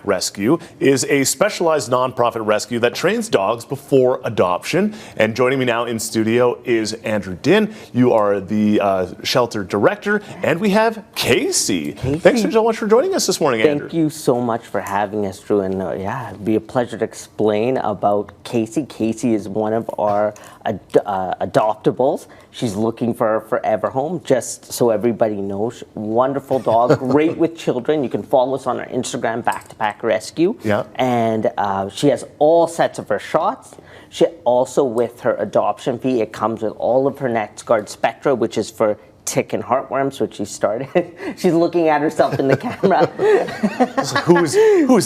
Rescue is a specialized nonprofit rescue that trains dogs before adoption. And joining me now in studio is Andrew Din. You are the shelter director, and we have Casey. Thanks so much for joining us this morning, Andrew. Thank you so much for having us, Drew. And yeah, it'd be a pleasure to explain about Casey. Casey is one of our adoptables. She's looking for her forever home, just so everybody knows. Wonderful dog, great with children. You can follow us on our Instagram, Back-to-Pack Rescue. Yeah. And she has all sets of her shots. She also, with her adoption fee, it comes with all of her NexGard Spectra, which is for tick and heartworms, which she started. She's looking at herself in the camera. Who's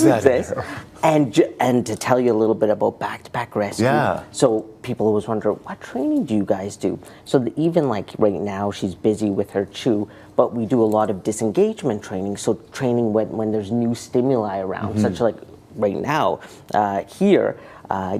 that? And to tell you a little bit about Back-to-Pack Rescue. Yeah. So people always wonder, what training do you guys do? So even like right now, she's busy with her chew, but we do a lot of disengagement training. So training when there's new stimuli around, such like right now here.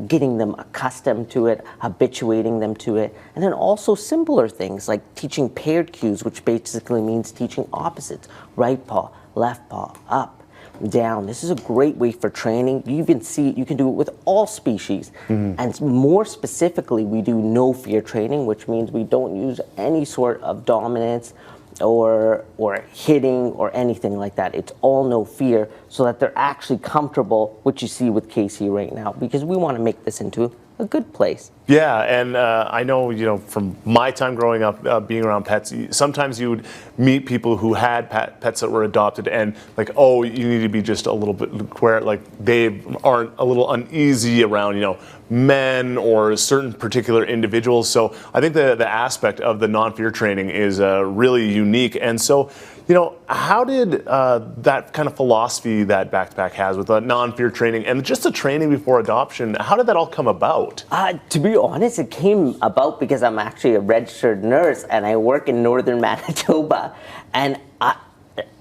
Getting them accustomed to it, habituating them to it, and then also simpler things like teaching paired cues, which basically means teaching opposites: right paw, left paw, up, down. This is a great way for training. You even see you can do it with all species, and more specifically, we do no fear training, which means we don't use any sort of dominance or hitting or anything like that. It's all no fear, so that they're actually comfortable, which you see with Casey right now, because we want to make this into a good place. Yeah, and I know, from my time growing up, being around pets, sometimes you would meet people who had pets that were adopted, and like, oh, you need to be just a little bit where like they aren't a little uneasy around, men or certain particular individuals. So I think the aspect of the non-fear training is really unique. And so, how did that kind of philosophy that Back-to-Pack has with non-fear training and just the training before adoption, how did that all come about? To be honest, it came about because I'm actually a registered nurse and I work in northern Manitoba, and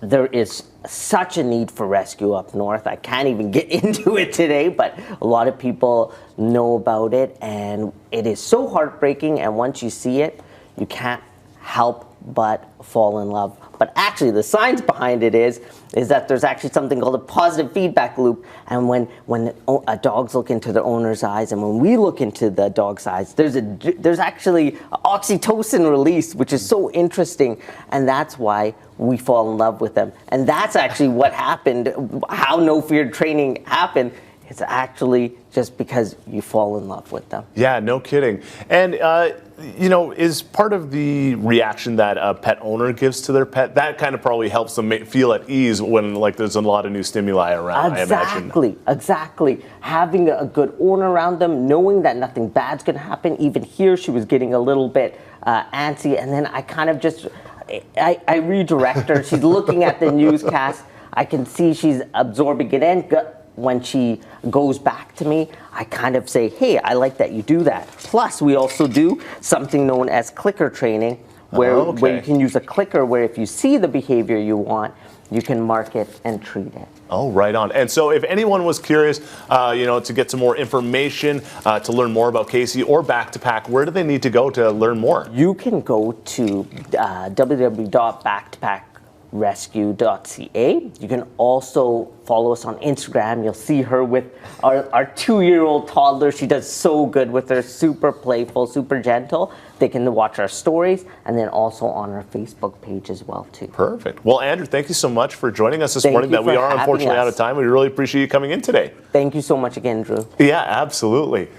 there is such a need for rescue up north. I can't even get into it today, but a lot of people know about it, and it is so heartbreaking, and once you see it, you can't help but fall in love. But actually, the science behind it is that there's actually something called a positive feedback loop. And when dogs look into their owner's eyes, and when we look into the dog's eyes, there's actually oxytocin release, which is so interesting. And that's why we fall in love with them. And that's actually what happened, how no fear training happened. It's actually just because you fall in love with them. Yeah, no kidding. And, is part of the reaction that a pet owner gives to their pet, that kind of probably helps them feel at ease when there's a lot of new stimuli around, I imagine. Exactly. Having a good owner around them, knowing that nothing bad's going to happen. Even here, she was getting a little bit antsy, and then I kind of just, I redirect her. She's looking at the newscast. I can see she's absorbing it in. When she goes back to me, I kind of say, hey, I like that you do that. Plus, we also do something known as clicker training, where you can use a clicker where if you see the behavior you want, you can mark it and treat it. Oh, right on. And so if anyone was curious, to get some more information, to learn more about Casey or Back-to-Pack, where do they need to go to learn more? You can go to www.backtopackrescue.ca. You can also follow us on Instagram. You'll see her with our 2-year-old toddler. She does so good with her, super playful, super gentle. They can watch our stories, and then also on our Facebook page as well, too. Perfect. Well, Andrew, thank you so much for joining us this morning. That we are unfortunately out of time. We really appreciate you coming in today. Thank you so much again, Drew. Yeah, absolutely.